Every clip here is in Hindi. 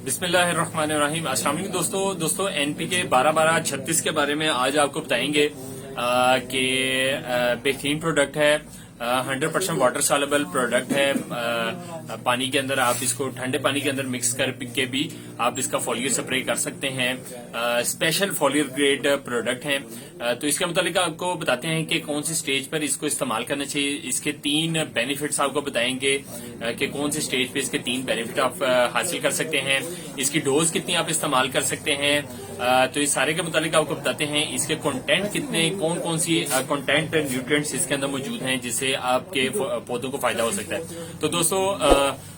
बिस्मिल्लाहिर्रहमानिर्रहीम। अस्सलाम वालेकुम दोस्तों एनपीके 12-12-36 के बारे में आज आपको बताएंगे कि बेहतरीन प्रोडक्ट है। 100% वाटर सॉल्युबल प्रोडक्ट है। पानी के अंदर आप इसको ठंडे पानी के अंदर मिक्स करके भी आप इसका फॉलियर स्प्रे कर सकते हैं। स्पेशल फॉलियर ग्रेड प्रोडक्ट है। तो इसके मुतालिक आपको बताते हैं कि कौन सी स्टेज पर इसको इस्तेमाल करना चाहिए। इसके 3 बेनिफिट्स आपको बताएंगे कि कौन सी स्टेज पे इसके 3 बेनिफिट आप हासिल कर सकते हैं। इसकी डोज कितनी आप इस्तेमाल कर सकते हैं। तो इस सारे के मुतालिक आपको बताते हैं इसके कंटेंट कितने, कौन कौन सी कंटेंट न्यूट्रिएंट्स इसके अंदर मौजूद हैं जिससे आपके पौधों को फायदा हो सकता है। तो दोस्तों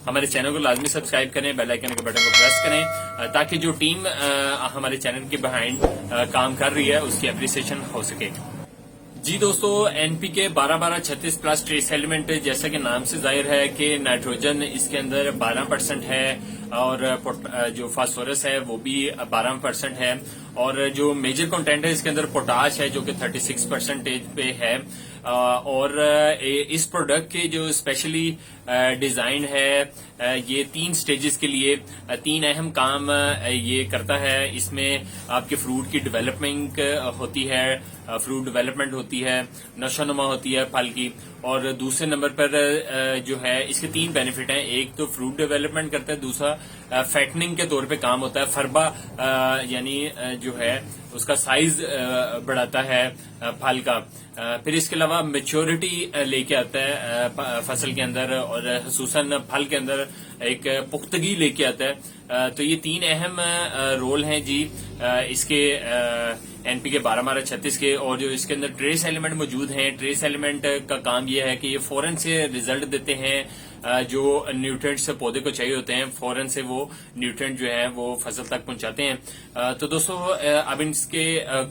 हमारे चैनल को लाजमी सब्सक्राइब करें, बेल आइकन के बटन को प्रेस करें ताकि जो टीम हमारे चैनल के बिहाइंड काम कर रही है उसकी एप्रिसिएशन हो सके। जी दोस्तों, एनपीके 12-12-36 प्लस ट्रेस एलिमेंट जैसा कि नाम से जाहिर है कि नाइट्रोजन इसके अंदर 12% है और जो फास्फोरस है वो भी 12% है और जो मेजर कंटेंट है इसके अंदर पोटाश है जो कि 36% पे है। और इस प्रोडक्ट के जो स्पेशली डिजाइन है ये 3 स्टेजेस के लिए 3 अहम काम ये करता है। इसमें आपके फ्रूट की डेवलपमेंट होती है, फ्रूट डेवलपमेंट होती है, नशोनुमा होती है फल की। और दूसरे नंबर पर जो है इसके 3 बेनिफिट हैं। एक तो फ्रूट डेवलपमेंट करता है, दूसरा फैटनिंग के तौर पे काम होता है। फरबा यानी जो है उसका साइज बढ़ाता है फल का। फिर इसके अलावा मेच्योरिटी लेके आता है फसल के अंदर और खसूसन फल के अंदर एक पुख्तगी लेके आता है। तो ये 3 अहम रोल हैं जी इसके एनपीके 12-12-36 के। और जो इसके अंदर ट्रेस एलिमेंट मौजूद हैं, ट्रेस एलिमेंट का काम ये है कि ये फौरन से रिजल्ट देते हैं। जो न्यूट्रिएंट्स पौधे को चाहिए होते हैं फौरन से वो न्यूट्रिएंट जो है वो फसल तक पहुंचाते हैं। तो दोस्तों अब इसके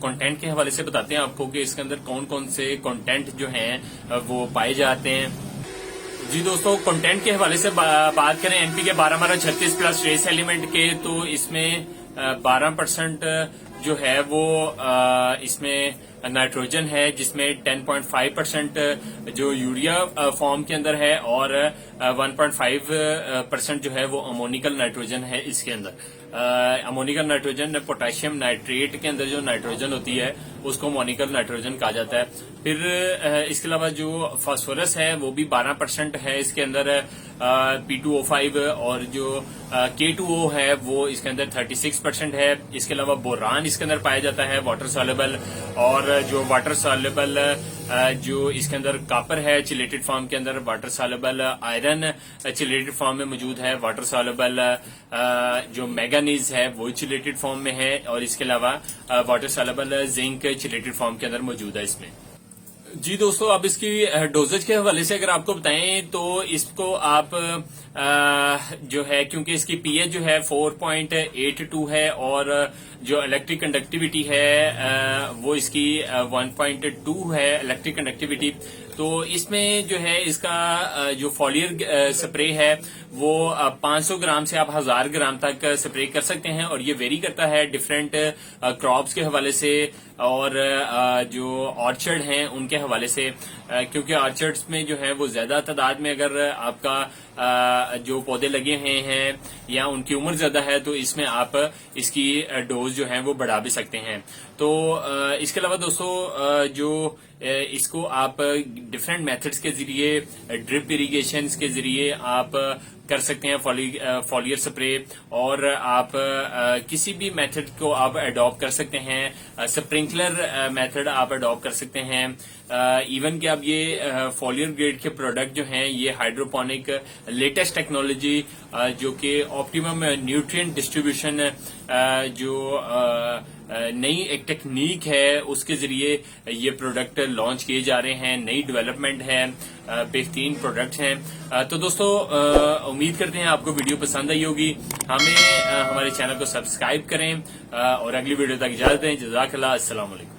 कंटेंट के हवाले से बताते हैं आपको कि इसके अंदर कौन कौन से कंटेंट जो हैं वो पाए जाते हैं। जी दोस्तों, कंटेंट के हवाले से बात करें एनपीके 12-12-36 प्लस ट्रेस एलिमेंट के, तो इसमें 12% जो है वो इसमें नाइट्रोजन है जिसमें 10.5% जो यूरिया फॉर्म के अंदर है और 1.5% जो है वो अमोनिकल नाइट्रोजन है इसके अंदर। अमोनिकल नाइट्रोजन पोटेशियम नाइट्रेट के अंदर जो नाइट्रोजन होती है उसको अमोनिकल नाइट्रोजन कहा जाता है। फिर इसके अलावा जो फास्फोरस है वो भी 12% है इसके अंदर। P2O5 और जो K2O है वो इसके अंदर 36% है। इसके अलावा बोरान इसके अंदर पाया जाता है वाटर सॉल्युबल। और जो वाटर सॉल्युबल जो इसके अंदर कॉपर है चिलेटेड फॉर्म के अंदर, water soluble iron chelated form में मौजूद है, वाटर सॉल्युबल जो मैंगनीज है वो चिलेटेड फॉर्म में है और इसके अलावा water soluble zinc chelated form के अंदर मौजूद है इसमें। जी दोस्तों, अब इसकी डोजेज के हवाले से अगर आपको बताएं तो इसको आप जो है क्योंकि इसकी पीएच जो है 4.82 है और जो इलेक्ट्रिक कंडक्टिविटी है वो इसकी 1.2 है इलेक्ट्रिक कंडक्टिविटी। तो इसमें जो है इसका जो फॉलियर स्प्रे है वो 500 ग्राम से आप 1000 ग्राम तक स्प्रे कर सकते हैं और ये वेरी करता है डिफरेंट क्रॉप्स के हवाले से और जो ऑर्चर्ड हैं उनके हवाले से, क्योंकि ऑर्चर्ड्स में जो है वो ज्यादा तादाद में अगर आपका जो पौधे लगे हुए हैं या उनकी उम्र ज्यादा है तो इसमें आप इसकी डोज जो है वो बढ़ा भी सकते हैं। तो इसके अलावा दोस्तों जो इसको आप डिफरेंट मेथड्स के जरिए, ड्रिप इरिगेशन के जरिए आप कर सकते हैं फॉलियर स्प्रे और आप किसी भी मेथड को आप अडॉप्ट कर सकते हैं। स्प्रिंकलर मेथड आप अडॉप्ट कर सकते हैं। इवन कि अब ये फॉलियर ग्रेड के प्रोडक्ट जो हैं ये हाइड्रोपोनिक लेटेस्ट टेक्नोलॉजी जो कि ऑप्टिमम न्यूट्रिएंट डिस्ट्रीब्यूशन जो नई एक टेक्निक है उसके जरिए ये प्रोडक्ट लॉन्च किए जा रहे हैं। नई डेवलपमेंट है, बेहतरीन प्रोडक्ट हैं। तो दोस्तों उम्मीद करते हैं आपको वीडियो पसंद आई होगी। हमें हमारे चैनल को सब्सक्राइब करें और अगली वीडियो तक इजाजत दें। जज़ाकल्लाह, अस्सलाम वालेकुम।